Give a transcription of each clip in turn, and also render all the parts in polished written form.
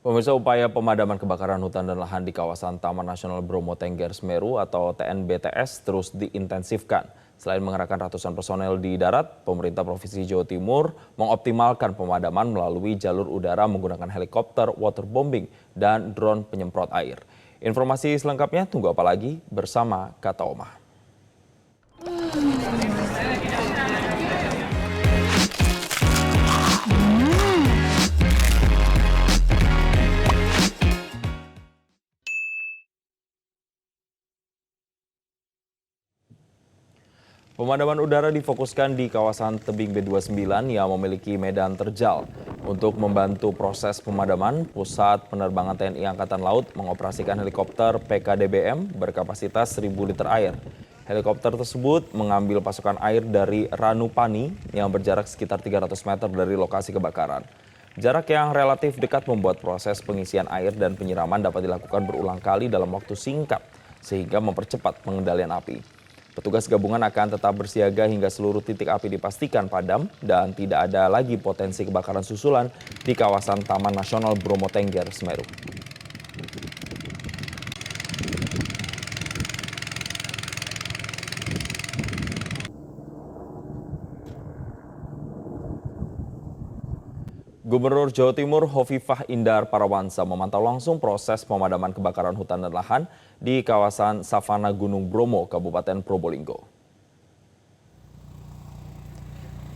Pemirsa, upaya pemadaman kebakaran hutan dan lahan di kawasan Taman Nasional Bromo Tengger Semeru atau TNBTS terus diintensifkan. Selain mengerahkan ratusan personel di darat, pemerintah Provinsi Jawa Timur mengoptimalkan pemadaman melalui jalur udara menggunakan helikopter waterbombing dan drone penyemprot air. Informasi selengkapnya tunggu apa lagi bersama Kata Omah. Pemadaman udara difokuskan di kawasan tebing B29 yang memiliki medan terjal. Untuk membantu proses pemadaman, Pusat Penerbangan TNI Angkatan Laut mengoperasikan helikopter PKDBM berkapasitas 1.000 liter air. Helikopter tersebut mengambil pasokan air dari Ranupani yang berjarak sekitar 300 meter dari lokasi kebakaran. Jarak yang relatif dekat membuat proses pengisian air dan penyiraman dapat dilakukan berulang kali dalam waktu singkat, sehingga mempercepat pengendalian api. Petugas gabungan akan tetap bersiaga hingga seluruh titik api dipastikan padam dan tidak ada lagi potensi kebakaran susulan di kawasan Taman Nasional Bromo Tengger Semeru. Gubernur Jawa Timur Hovifah Indar Parawansa memantau langsung proses pemadaman kebakaran hutan dan lahan di kawasan Savana Gunung Bromo, Kabupaten Probolinggo.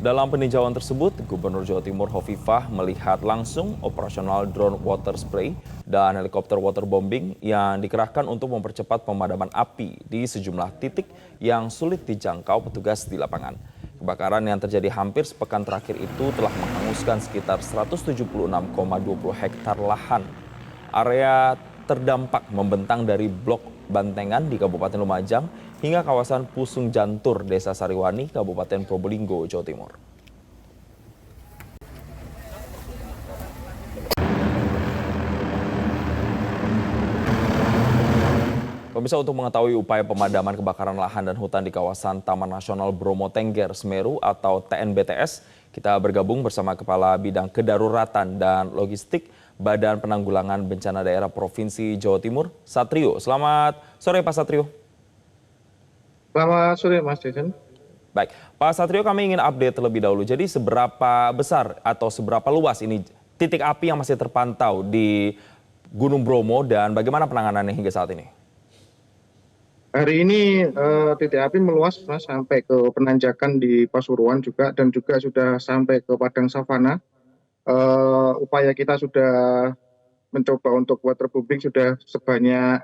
Dalam peninjauan tersebut, Gubernur Jawa Timur Hovifah melihat langsung operasional drone water spray dan helikopter waterbombing yang dikerahkan untuk mempercepat pemadaman api di sejumlah titik yang sulit dijangkau petugas di lapangan. Kebakaran yang terjadi hampir sepekan terakhir itu telah menghanguskan sekitar 176,20 hektar lahan. Area terdampak membentang dari Blok Bantengan di Kabupaten Lumajang hingga kawasan Pusung Jantur, Desa Sariwani, Kabupaten Probolinggo, Jawa Timur. Pemirsa, untuk mengetahui upaya pemadaman kebakaran lahan dan hutan di kawasan Taman Nasional Bromo Tengger Semeru atau TNBTS, kita bergabung bersama Kepala Bidang Kedaruratan dan Logistik Badan Penanggulangan Bencana Daerah Provinsi Jawa Timur, Satrio. Selamat sore Pak Satrio. Selamat sore Mas Jason. Baik, Pak Satrio, kami ingin update terlebih dahulu. Jadi seberapa besar atau seberapa luas ini titik api yang masih terpantau di Gunung Bromo dan bagaimana penanganannya hingga saat ini? Hari ini titik api meluas Mas, sampai ke penanjakan di Pasuruan juga dan juga sudah sampai ke Padang Savana. Upaya kita sudah mencoba untuk waterbombing sudah sebanyak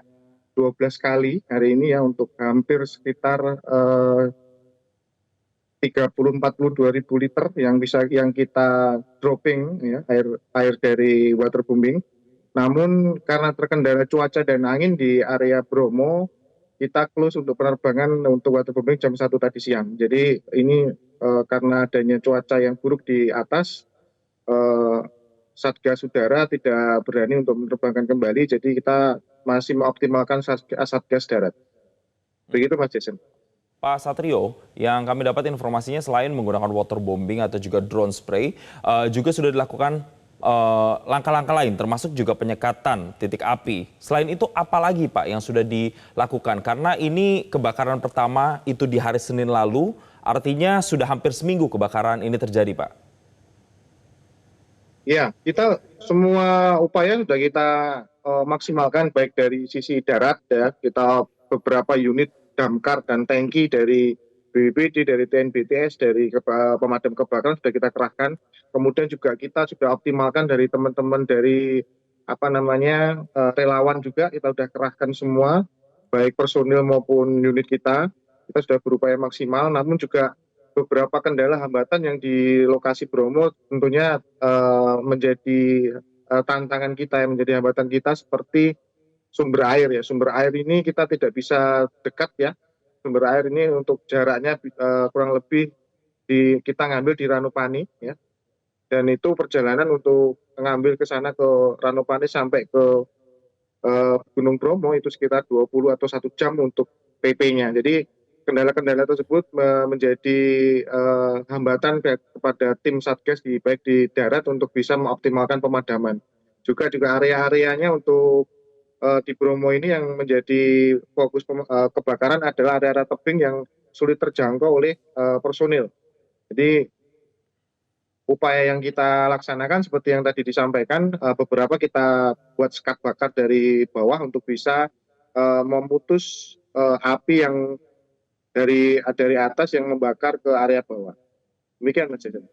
12 kali hari ini ya, untuk hampir sekitar 30-42 ribu liter yang kita dropping ya, air dari waterbombing. Namun karena terkendala cuaca dan angin di area Bromo, kita close untuk penerbangan untuk waterbombing jam 1 tadi siang. Jadi ini karena adanya cuaca yang buruk di atas, eh, Satgas Udara tidak berani untuk menerbangkan kembali. Jadi kita masih mengoptimalkan Satgas Darat. Begitu Mas Jason. Pak Satrio, yang kami dapat informasinya selain menggunakan waterbombing atau juga drone spray, juga sudah dilakukan langkah-langkah lain termasuk juga penyekatan titik api. Selain itu apa lagi Pak yang sudah dilakukan? Karena ini kebakaran pertama itu di hari Senin lalu, artinya sudah hampir seminggu kebakaran ini terjadi Pak. Ya, kita semua upaya sudah kita maksimalkan, baik dari sisi darat ya, kita beberapa unit damkar dan tangki dari BPBD, dari TNBTS, dari pemadam kebakaran sudah kita kerahkan. Kemudian juga kita sudah optimalkan dari teman-teman dari relawan juga kita sudah kerahkan semua, baik personil maupun unit kita. Kita sudah berupaya maksimal, namun juga beberapa kendala hambatan yang di lokasi Bromo tentunya menjadi tantangan kita, yang menjadi hambatan kita, seperti sumber air ya. Sumber air ini kita tidak bisa dekat ya. Sumber air ini untuk jaraknya kurang lebih kita ngambil di Ranupani ya. Dan itu perjalanan untuk mengambil ke sana ke Ranupani sampai ke Gunung Bromo itu sekitar 20 atau 1 jam untuk PP-nya. Jadi kendala-kendala tersebut menjadi hambatan kepada tim Satgas baik di darat untuk bisa mengoptimalkan pemadaman. juga area-areanya untuk di Bromo ini yang menjadi fokus kebakaran adalah area-area tebing yang sulit terjangkau oleh personil. Jadi upaya yang kita laksanakan seperti yang tadi disampaikan, beberapa kita buat sekat bakar dari bawah untuk bisa memutus api yang dari atas yang membakar ke area bawah. Demikian Mas Jason.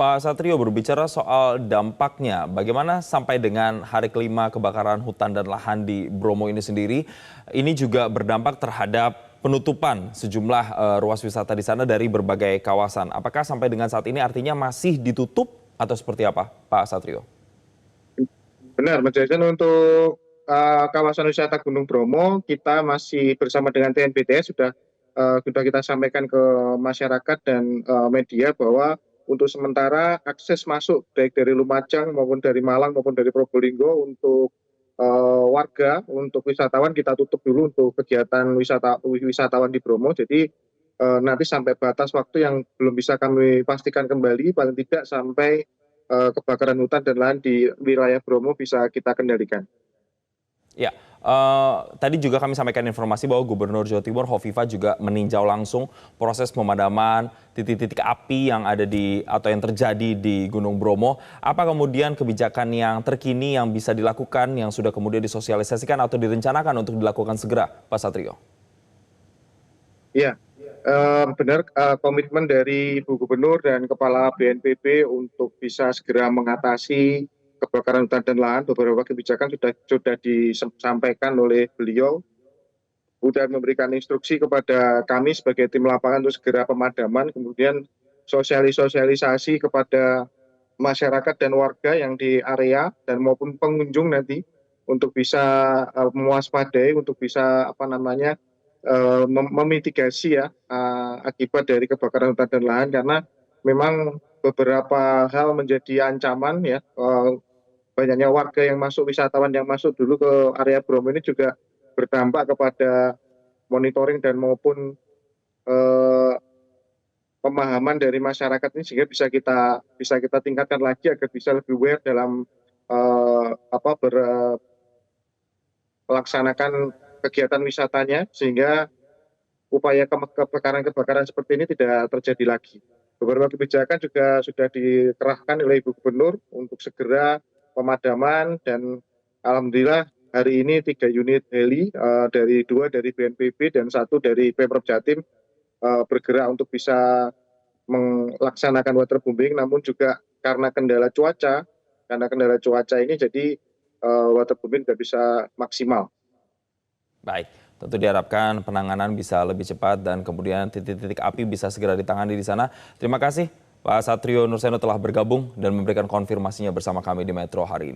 Pak Satrio, berbicara soal dampaknya, bagaimana sampai dengan hari kelima kebakaran hutan dan lahan di Bromo ini sendiri, ini juga berdampak terhadap penutupan sejumlah ruas wisata di sana dari berbagai kawasan. Apakah sampai dengan saat ini artinya masih ditutup atau seperti apa, Pak Satrio? Benar Mas Jason, untuk kawasan wisata Gunung Bromo kita masih bersama dengan TNBTS sudah kita sampaikan ke masyarakat dan media bahwa untuk sementara akses masuk baik dari Lumajang maupun dari Malang maupun dari Probolinggo untuk warga, untuk wisatawan kita tutup dulu untuk kegiatan wisatawan di Bromo. Jadi nanti sampai batas waktu yang belum bisa kami pastikan kembali, paling tidak sampai kebakaran hutan dan lahan di wilayah Bromo bisa kita kendalikan. Ya, tadi juga kami sampaikan informasi bahwa Gubernur Jawa Timur Hovifah juga meninjau langsung proses pemadaman titik-titik api yang ada atau yang terjadi di Gunung Bromo. Apa kemudian kebijakan yang terkini yang bisa dilakukan, yang sudah kemudian disosialisasikan atau direncanakan untuk dilakukan segera, Pak Satrio? Iya, benar, komitmen dari Ibu Gubernur dan Kepala BNPB untuk bisa segera mengatasi kebakaran hutan dan lahan. Beberapa kebijakan sudah disampaikan oleh beliau, sudah memberikan instruksi kepada kami sebagai tim lapangan untuk segera pemadaman, kemudian sosialisasi kepada masyarakat dan warga yang di area dan maupun pengunjung nanti untuk bisa mewaspadai, untuk bisa memitigasi ya akibat dari kebakaran hutan dan lahan, karena memang beberapa hal menjadi ancaman ya. Banyaknya warga yang masuk, wisatawan yang masuk dulu ke area Bromo ini juga berdampak kepada monitoring dan maupun pemahaman dari masyarakat ini, sehingga bisa kita tingkatkan lagi agar bisa lebih aware dalam melaksanakan kegiatan wisatanya, sehingga upaya kebakaran seperti ini tidak terjadi lagi. Beberapa kebijakan juga sudah dikerahkan oleh Ibu Gubernur untuk segera pemadaman, dan alhamdulillah hari ini 3 unit heli, 2 dari BNPB dan 1 dari Pemprov Jatim bergerak untuk bisa melaksanakan waterbombing, namun juga karena kendala cuaca ini jadi waterbombing tidak bisa maksimal. Baik, tentu diharapkan penanganan bisa lebih cepat dan kemudian titik-titik api bisa segera ditangani di sana. Terima kasih Pak Satrio Nurseno telah bergabung dan memberikan konfirmasinya bersama kami di Metro hari ini.